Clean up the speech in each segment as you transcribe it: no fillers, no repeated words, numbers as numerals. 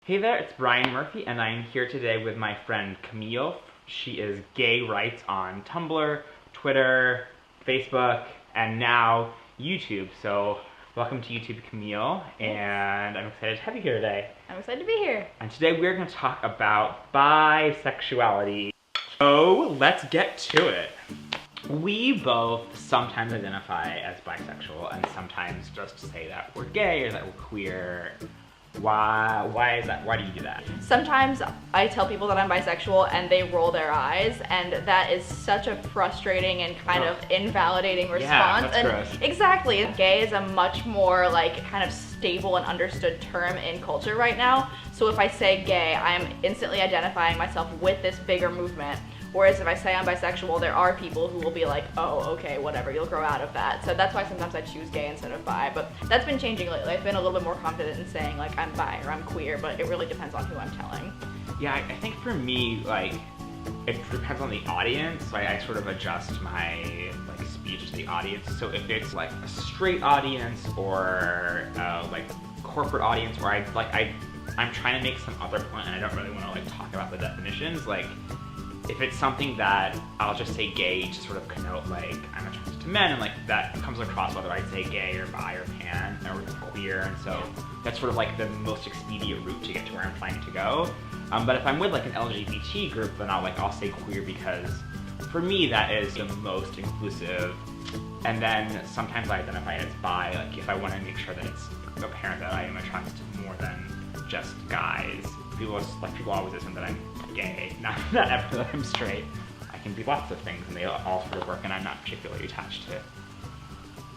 Hey there, it's Brian Murphy, and I'm here today with my friend Camille. She is GayWrites on Tumblr, Twitter, Facebook, and now YouTube. So welcome to YouTube, Camille, and I'm excited to have you here today. I'm excited to be here. And today we're going to talk about bisexuality. So let's get to it. We both sometimes identify as bisexual and sometimes just say that we're gay or that we're queer. Why is that? Why do you do that? Sometimes I tell people that I'm bisexual and they roll their eyes, and that is such a frustrating and kind of invalidating response. Yeah, that's gross. Exactly. Gay is a much more kind of stable and understood term in culture right now. So if I say gay, I'm instantly identifying myself with this bigger movement. Whereas if I say I'm bisexual, there are people who will be like, oh, okay, whatever, you'll grow out of that. So that's why sometimes I choose gay instead of bi. But that's been changing lately. I've been a little bit more confident in saying I'm bi or I'm queer, but it really depends on who I'm telling. Yeah, I think for me, it depends on the audience. So I sort of adjust my speech to the audience. So if it's a straight audience or corporate audience where I'm trying to make some other point and I don't really want to talk about the definitions, if it's something that I'll just say gay to sort of connote I'm attracted to men, and that comes across whether I say gay or bi or pan or queer, and so that's sort of the most expedient route to get to where I'm trying to go. But if I'm with an LGBT group, then I'll say queer because for me that is the most inclusive. And then sometimes I identify as bi, if I want to make sure that it's apparent that I am attracted to more than just guys. People always assume that I'm gay, not ever that I'm straight. I can be lots of things and they all sort of work, and I'm not particularly attached to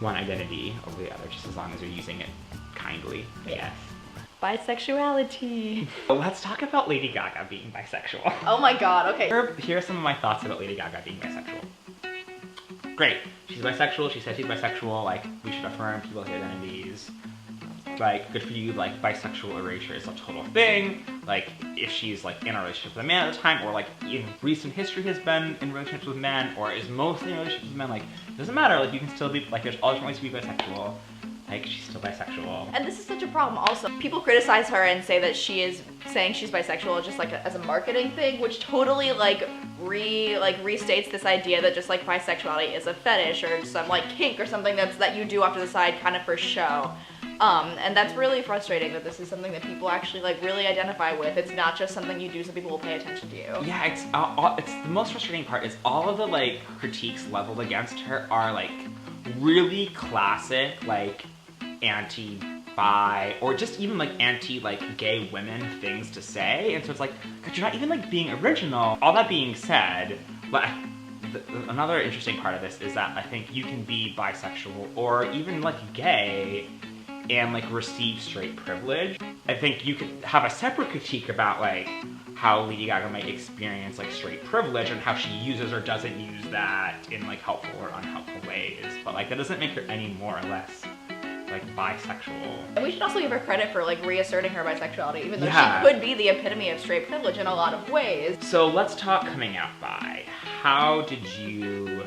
one identity over the other, just as long as you're using it kindly, I guess. Bisexuality. Let's talk about Lady Gaga being bisexual. Oh my god, okay. Here are some of my thoughts about Lady Gaga being bisexual. Great, she's bisexual, she said she's bisexual, we should affirm people's identities. Good for you, bisexual erasure is a total thing. If she's in a relationship with a man at the time, or in recent history has been in relationships with men, or is mostly in relationships with men, it doesn't matter, you can still be, there's all different ways to be bisexual. She's still bisexual. And this is such a problem also. People criticize her and say that she is saying she's bisexual just as a marketing thing, which totally restates this idea that just bisexuality is a fetish or some kink or something that you do off to the side kind of for show. And that's really frustrating that this is something that people actually really identify with. It's not just something you do so people will pay attention to you. Yeah, it's the most frustrating part is all of the critiques leveled against her are really classic anti-bi or just even anti-gay women things to say, and so it's God, you're not even being original. All that being said, another interesting part of this is that I think you can be bisexual or even gay and receive straight privilege. I think you could have a separate critique about how Lady Gaga might experience straight privilege and how she uses or doesn't use that in helpful or unhelpful ways. But that doesn't make her any more or less bisexual. And we should also give her credit for reasserting her bisexuality, even though she could be the epitome of straight privilege in a lot of ways. So let's talk coming out bi. How did you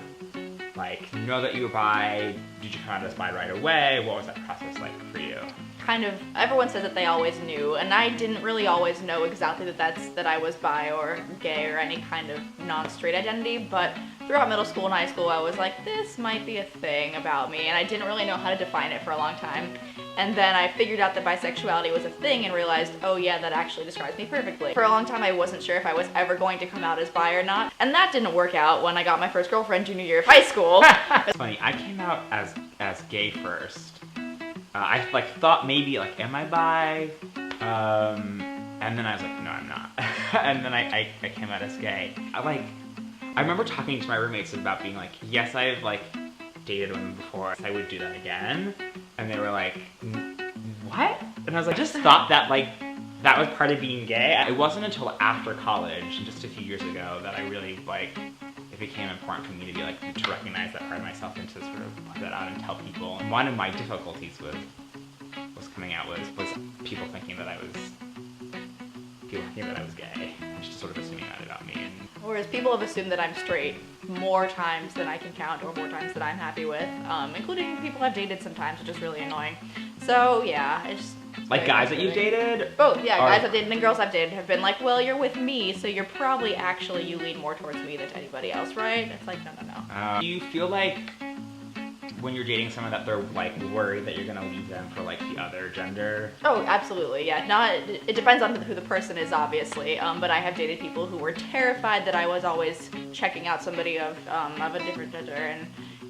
know that you were bi? Did you come out as bi right away? What was that process like for you? Kind of, everyone says that they always knew, and I didn't really always know exactly that I was bi or gay or any kind of non-straight identity, but throughout middle school and high school I was this might be a thing about me, and I didn't really know how to define it for a long time. And then I figured out that bisexuality was a thing and realized, oh yeah, that actually describes me perfectly. For a long time I wasn't sure if I was ever going to come out as bi or not, and that didn't work out when I got my first girlfriend junior year of high school. It's funny, I came out as gay first. I thought maybe am I bi? And then I was no, I'm not. And then I came out as gay. I remember talking to my roommates about being yes, I've dated women before, I would do that again. And they were what? And I was I just thought that that was part of being gay. It wasn't until after college, just a few years ago, that I really it became important for me to be to recognize that part of myself and to sort of put that out and tell people. And one of my difficulties was coming out was people thinking that I was gay, and just sort of assuming that about me. And whereas people have assumed that I'm straight more times than I can count, or more times than I'm happy with, including people I've dated sometimes, which is really annoying. So yeah, it's Like guys that you've dated? Both, yeah. Guys I've dated and girls I've dated have been like, well, you're with me, so you're probably actually, you lean more towards me than anybody else, right? It's like, no. Do you feel like when you're dating someone that they're like worried that you're gonna leave them for like the other gender? Oh, absolutely, yeah. It depends on who the person is, obviously. But I have dated people who were terrified that I was always checking out somebody of a different gender, and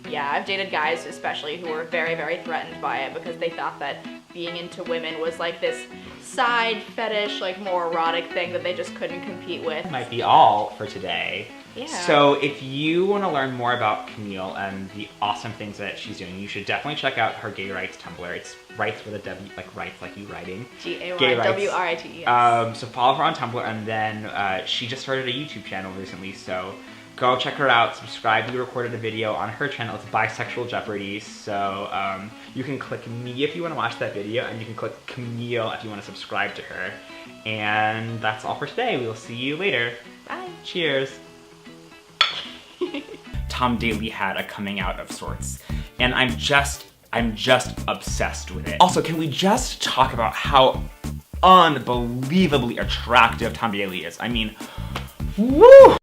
yeah, I've dated guys especially who were very, very threatened by it because they thought that being into women was like this side fetish, like more erotic thing that they just couldn't compete with. Might be all for today. Yeah. So if you want to learn more about Camille and the awesome things that she's doing, you should definitely check out her GayWrites Tumblr. It's writes with a W, like writes like you writing. GayWrites. So follow her on Tumblr, and then she just started a YouTube channel recently, so go check her out, subscribe. We recorded a video on her channel. It's Bisexual Jeopardy, so you can click me if you want to watch that video, and you can click Camille if you want to subscribe to her. And that's all for today. We will see you later. Bye. Cheers. Tom Daley had a coming out of sorts, and I'm just obsessed with it. Also, can we just talk about how unbelievably attractive Tom Daley is? I mean, woo!